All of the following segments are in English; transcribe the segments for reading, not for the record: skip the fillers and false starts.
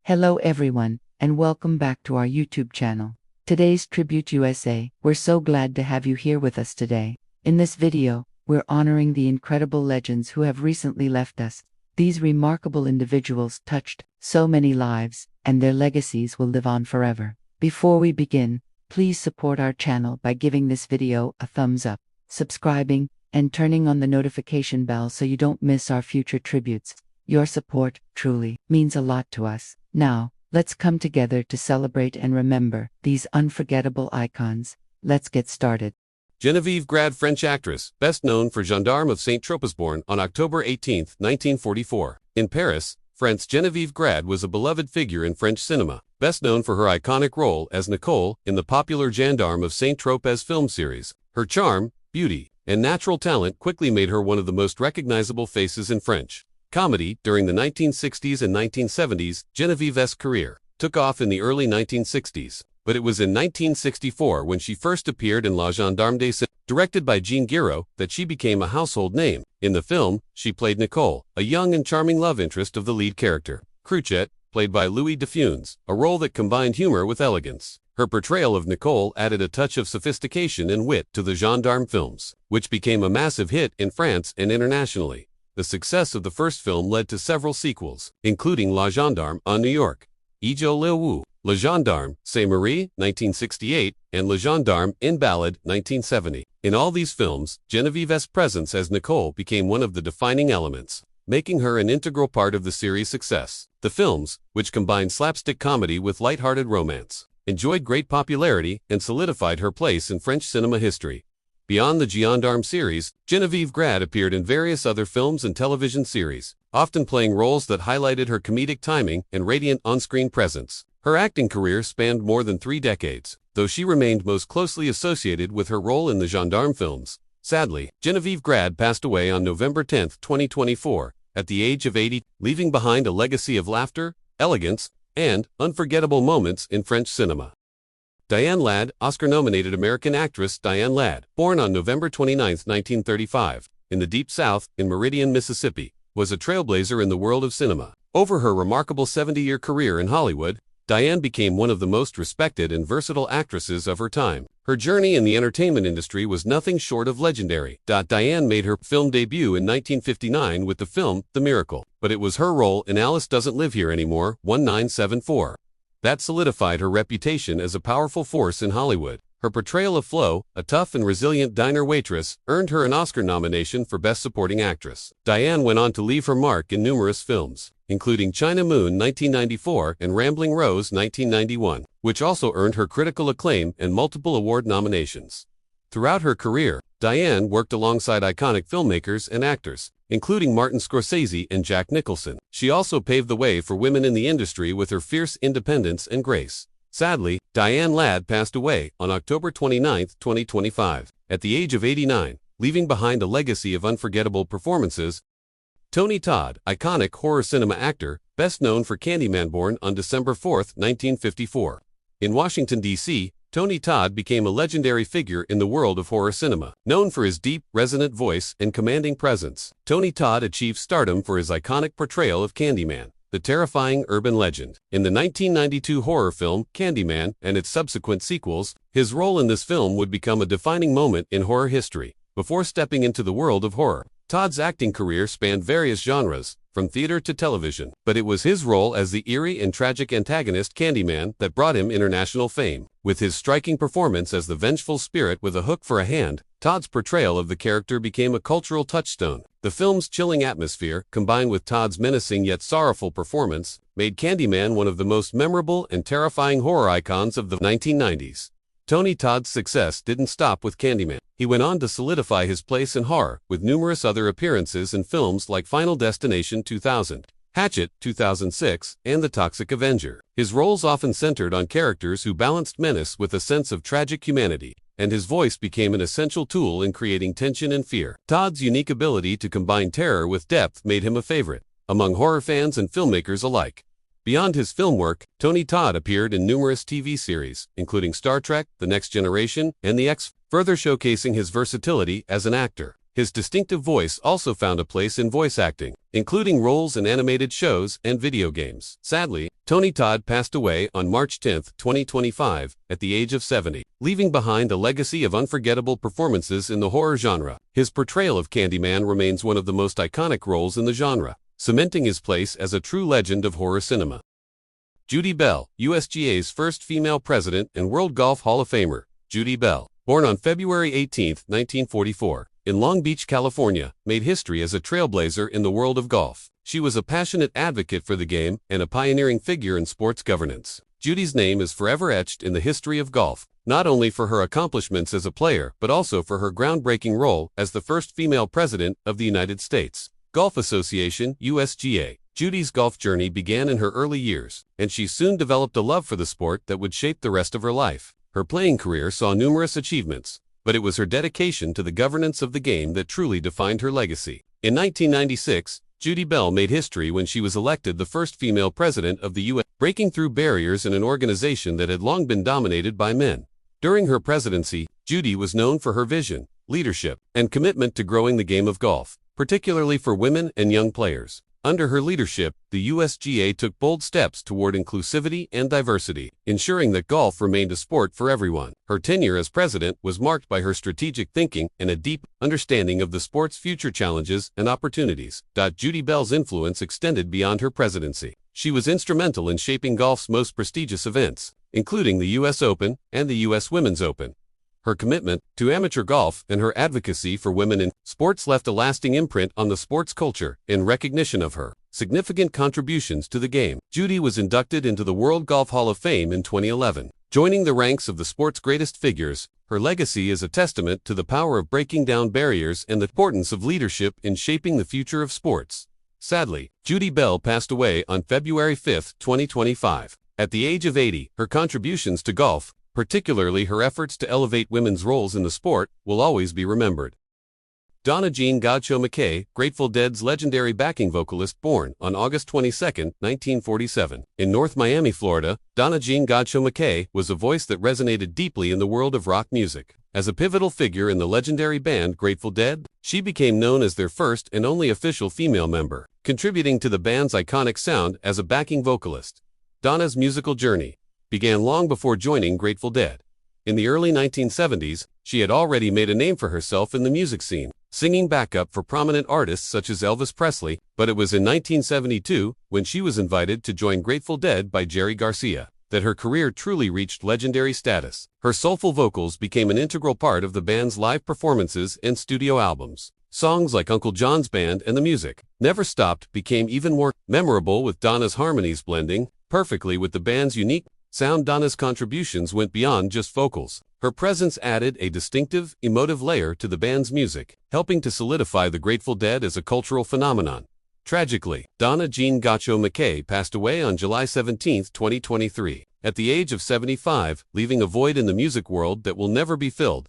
Hello everyone, and welcome back to our YouTube channel. Today's Tribute USA. We're so glad to have you here with us today. In this video, we're honoring the incredible legends who have recently left us. These remarkable individuals touched so many lives, and their legacies will live on forever. Before we begin, please support our channel by giving this video a thumbs up, subscribing, and turning on the notification bell so you don't miss our future tributes. Your support truly means a lot to us. Now, let's come together to celebrate and remember these unforgettable icons. Let's get started. Geneviève Grad, French actress, best known for Gendarme of Saint-Tropez, born on October 18, 1944. In Paris, France, Geneviève Grad was a beloved figure in French cinema, best known for her iconic role as Nicole in the popular Gendarme of Saint-Tropez film series. Her charm, beauty, and natural talent quickly made her one of the most recognizable faces in French comedy. During the 1960s and 1970s, Genevieve's career took off in the early 1960s, but it was in 1964 when she first appeared in La Gendarme des Saints, directed by Jean Giraud, that she became a household name. In the film, she played Nicole, a young and charming love interest of the lead character, Cruchette, played by Louis de Funès, a role that combined humor with elegance. Her portrayal of Nicole added a touch of sophistication and wit to the Gendarme films, which became a massive hit in France and internationally. The success of the first film led to several sequels, including La Gendarme en New York, Ijo Le Wu, Le Gendarme, Saint-Marie, 1968, and Le Gendarme in Ballade, 1970. In all these films, Genevieve's presence as Nicole became one of the defining elements, making her an integral part of the series' success. The films, which combined slapstick comedy with light-hearted romance, enjoyed great popularity and solidified her place in French cinema history. Beyond the Gendarme series, Geneviève Grad appeared in various other films and television series, often playing roles that highlighted her comedic timing and radiant on-screen presence. Her acting career spanned more than 3 decades, though she remained most closely associated with her role in the Gendarme films. Sadly, Geneviève Grad passed away on November 10, 2024, at the age of 80, leaving behind a legacy of laughter, elegance, and unforgettable moments in French cinema. Dianne Ladd, Oscar-nominated American actress Dianne Ladd, born on November 29, 1935, in the Deep South, in Meridian, Mississippi, was a trailblazer in the world of cinema. Over her remarkable 70-year career in Hollywood, Dianne became one of the most respected and versatile actresses of her time. Her journey in the entertainment industry was nothing short of legendary. Dianne made her film debut in 1959 with the film The Miracle, but it was her role in Alice Doesn't Live Here Anymore, 1974. That solidified her reputation as a powerful force in Hollywood. Her portrayal of Flo, a tough and resilient diner waitress, earned her an Oscar nomination for Best Supporting Actress. Dianne went on to leave her mark in numerous films, including China Moon 1994 and Rambling Rose 1991, which also earned her critical acclaim and multiple award nominations. Throughout her career, Dianne worked alongside iconic filmmakers and actors, including Martin Scorsese and Jack Nicholson. She also paved the way for women in the industry with her fierce independence and grace. Sadly, Dianne Ladd passed away on October 29, 2025, at the age of 89, leaving behind a legacy of unforgettable performances. Tony Todd, iconic horror cinema actor, best known for Candyman, born on December 4, 1954. In Washington, D.C., Tony Todd became a legendary figure in the world of horror cinema. Known for his deep, resonant voice and commanding presence, Tony Todd achieved stardom for his iconic portrayal of Candyman, the terrifying urban legend. In the 1992 horror film Candyman and its subsequent sequels, his role in this film would become a defining moment in horror history. Before stepping into the world of horror, Todd's acting career spanned various genres, from theater to television, but it was his role as the eerie and tragic antagonist Candyman that brought him international fame. With his striking performance as the vengeful spirit with a hook for a hand, Todd's portrayal of the character became a cultural touchstone. The film's chilling atmosphere, combined with Todd's menacing yet sorrowful performance, made Candyman one of the most memorable and terrifying horror icons of the 1990s. Tony Todd's success didn't stop with Candyman. He went on to solidify his place in horror with numerous other appearances in films like Final Destination 2000, Hatchet 2006, and The Toxic Avenger. His roles often centered on characters who balanced menace with a sense of tragic humanity, and his voice became an essential tool in creating tension and fear. Todd's unique ability to combine terror with depth made him a favorite among horror fans and filmmakers alike. Beyond his film work, Tony Todd appeared in numerous TV series, including Star Trek, The Next Generation, and The X, further showcasing his versatility as an actor. His distinctive voice also found a place in voice acting, including roles in animated shows and video games. Sadly, Tony Todd passed away on March 10, 2025, at the age of 70, leaving behind a legacy of unforgettable performances in the horror genre. His portrayal of Candyman remains one of the most iconic roles in the genre, cementing his place as a true legend of horror cinema. Judy Bell, USGA's first female president and World Golf Hall of Famer. Judy Bell, born on February 18, 1944, in Long Beach, California, made history as a trailblazer in the world of golf. She was a passionate advocate for the game and a pioneering figure in sports governance. Judy's name is forever etched in the history of golf, not only for her accomplishments as a player but also for her groundbreaking role as the first female president of the United States Golf Association, USGA. Judy's golf journey began in her early years, and she soon developed a love for the sport that would shape the rest of her life. Her playing career saw numerous achievements, but it was her dedication to the governance of the game that truly defined her legacy. In 1996, Judy Bell made history when she was elected the first female president of the U.S., breaking through barriers in an organization that had long been dominated by men. During her presidency, Judy was known for her vision, leadership, and commitment to growing the game of golf, particularly for women and young players. Under her leadership, the USGA took bold steps toward inclusivity and diversity, ensuring that golf remained a sport for everyone. Her tenure as president was marked by her strategic thinking and a deep understanding of the sport's future challenges and opportunities. Judy Bell's influence extended beyond her presidency. She was instrumental in shaping golf's most prestigious events, including the U.S. Open and the U.S. Women's Open. Her commitment to amateur golf and her advocacy for women in sports left a lasting imprint on the sports culture. In recognition of her significant contributions to the game, Judy was inducted into the World Golf Hall of Fame in 2011. Joining the ranks of the sport's greatest figures, her legacy is a testament to the power of breaking down barriers and the importance of leadership in shaping the future of sports. Sadly, Judy Bell passed away on February 5, 2025. At the age of 80, her contributions to golf, particularly her efforts to elevate women's roles in the sport, will always be remembered. Donna Jean McKay, Grateful Dead's legendary backing vocalist, born on August 22, 1947. In North Miami, Florida, Donna Jean McKay was a voice that resonated deeply in the world of rock music. As a pivotal figure in the legendary band Grateful Dead, she became known as their first and only official female member, contributing to the band's iconic sound as a backing vocalist. Donna's musical journey began long before joining Grateful Dead. In the early 1970s, she had already made a name for herself in the music scene, singing backup for prominent artists such as Elvis Presley, but it was in 1972, when she was invited to join Grateful Dead by Jerry Garcia, that her career truly reached legendary status. Her soulful vocals became an integral part of the band's live performances and studio albums. Songs like Uncle John's Band and The Music Never Stopped became even more memorable, with Donna's harmonies blending perfectly with the band's unique sound. Donna's contributions went beyond just vocals. Her presence added a distinctive, emotive layer to the band's music, helping to solidify the Grateful Dead as a cultural phenomenon. Tragically, Donna Jean McKay passed away on July 17, 2023, at the age of 75, leaving a void in the music world that will never be filled.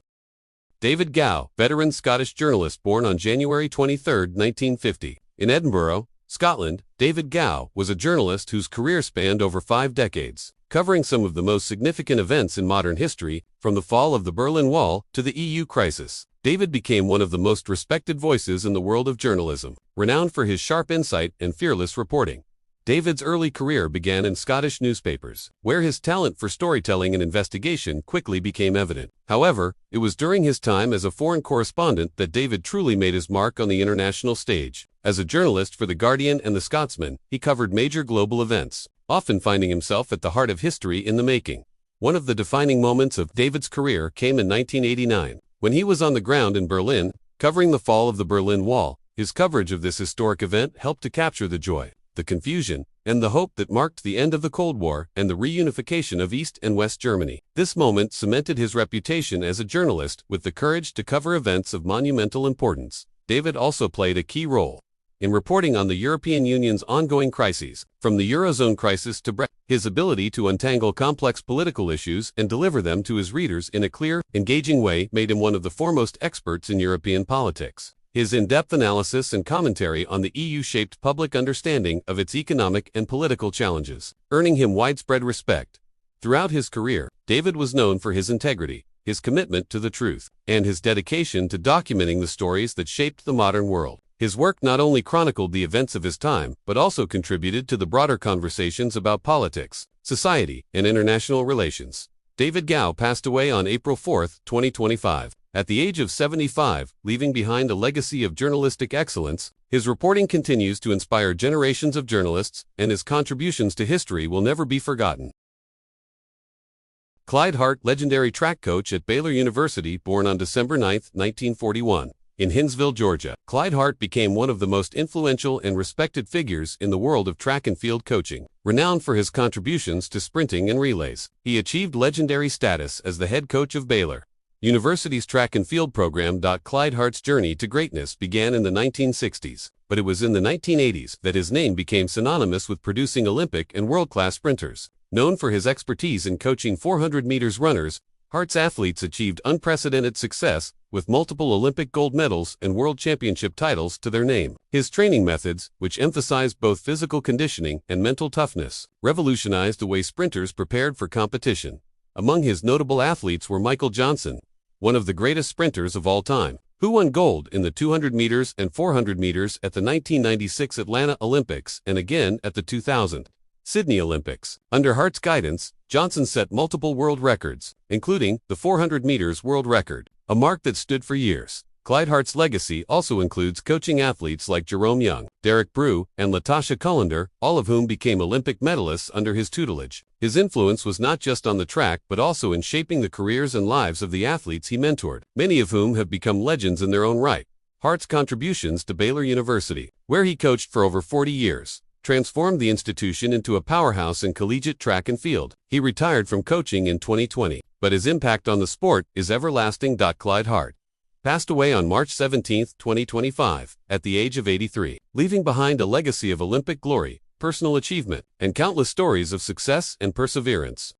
David Gow, veteran Scottish journalist, born on January 23, 1950, in Edinburgh, Scotland. David Gow was a journalist whose career spanned over 5 decades, covering some of the most significant events in modern history, from the fall of the Berlin Wall to the EU crisis. David became one of the most respected voices in the world of journalism, renowned for his sharp insight and fearless reporting. David's early career began in Scottish newspapers, where his talent for storytelling and investigation quickly became evident. However, it was during his time as a foreign correspondent that David truly made his mark on the international stage. As a journalist for The Guardian and The Scotsman, he covered major global events, often finding himself at the heart of history in the making. One of the defining moments of David's career came in 1989, when he was on the ground in Berlin, covering the fall of the Berlin Wall. His coverage of this historic event helped to capture the joy, the confusion, and the hope that marked the end of the Cold War and the reunification of East and West Germany. This moment cemented his reputation as a journalist with the courage to cover events of monumental importance. David also played a key role in reporting on the European Union's ongoing crises, from the Eurozone crisis to Brexit. His ability to untangle complex political issues and deliver them to his readers in a clear, engaging way made him one of the foremost experts in European politics. His in-depth analysis and commentary on the EU shaped public understanding of its economic and political challenges, earning him widespread respect. Throughout his career, David was known for his integrity, his commitment to the truth, and his dedication to documenting the stories that shaped the modern world. His work not only chronicled the events of his time, but also contributed to the broader conversations about politics, society, and international relations. David Gow passed away on April 4, 2025. At the age of 75, leaving behind a legacy of journalistic excellence, his reporting continues to inspire generations of journalists, and his contributions to history will never be forgotten. Clyde Hart, legendary track coach at Baylor University, born on December 9, 1941. In Hinsville, Georgia, Clyde Hart became one of the most influential and respected figures in the world of track and field coaching. Renowned for his contributions to sprinting and relays, he achieved legendary status as the head coach of Baylor University's track and field program. Clyde Hart's journey to greatness began in the 1960s, but it was in the 1980s that his name became synonymous with producing Olympic and world-class sprinters. Known for his expertise in coaching 400 meters runners, Hart's athletes achieved unprecedented success, with multiple Olympic gold medals and world championship titles to their name. His training methods, which emphasized both physical conditioning and mental toughness, revolutionized the way sprinters prepared for competition. Among his notable athletes were Michael Johnson, one of the greatest sprinters of all time, who won gold in the 200 meters and 400 meters at the 1996 Atlanta Olympics and again at the 2000 Sydney Olympics. Under Hart's guidance, Johnson set multiple world records, including the 400 meters world record, a mark that stood for years. Clyde Hart's legacy also includes coaching athletes like Jerome Young, Derek Brew, and Latasha Cullender, all of whom became Olympic medalists under his tutelage. His influence was not just on the track but also in shaping the careers and lives of the athletes he mentored, many of whom have become legends in their own right. Hart's contributions to Baylor University, where he coached for over 40 years, transformed the institution into a powerhouse in collegiate track and field. He retired from coaching in 2020, but his impact on the sport is everlasting. Clyde Hart passed away on March 17, 2025, at the age of 83, leaving behind a legacy of Olympic glory, personal achievement, and countless stories of success and perseverance.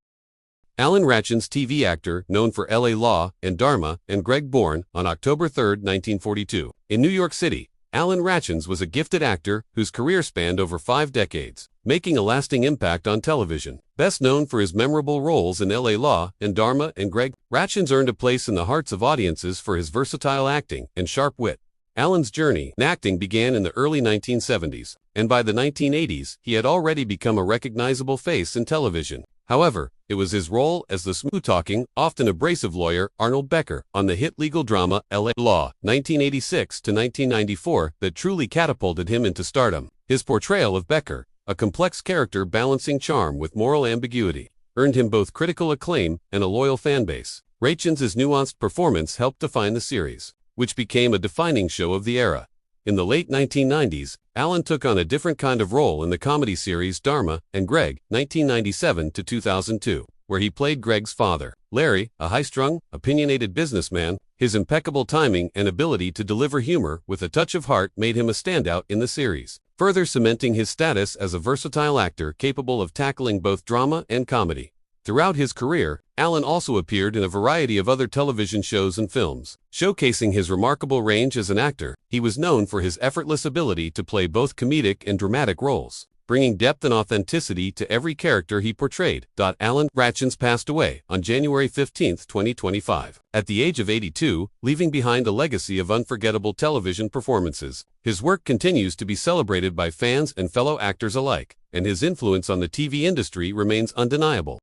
Alan Rachins, TV actor, known for L.A. Law and Dharma, and Greg, born on October 3, 1942. In New York City, Alan Rachins was a gifted actor whose career spanned over 5 decades, making a lasting impact on television. Best known for his memorable roles in L.A. Law and Dharma and Greg, Rachins earned a place in the hearts of audiences for his versatile acting and sharp wit. Alan's journey in acting began in the early 1970s, and by the 1980s he had already become a recognizable face in television. However, it was his role as the smooth-talking, often abrasive lawyer Arnold Becker on the hit legal drama L.A. Law, 1986 to 1994, that truly catapulted him into stardom. His portrayal of Becker, a complex character balancing charm with moral ambiguity, earned him both critical acclaim and a loyal fanbase. Rachins' nuanced performance helped define the series, which became a defining show of the era. In the late 1990s, Alan took on a different kind of role in the comedy series Dharma and Greg, 1997 to 2002, where he played Greg's father. Larry, a high-strung, opinionated businessman, his impeccable timing and ability to deliver humor with a touch of heart made him a standout in the series, further cementing his status as a versatile actor capable of tackling both drama and comedy. Throughout his career, Alan also appeared in a variety of other television shows and films. Showcasing his remarkable range as an actor, he was known for his effortless ability to play both comedic and dramatic roles, bringing depth and authenticity to every character he portrayed. Alan Rachins passed away on January 15, 2025, at the age of 82, leaving behind a legacy of unforgettable television performances. His work continues to be celebrated by fans and fellow actors alike, and his influence on the TV industry remains undeniable.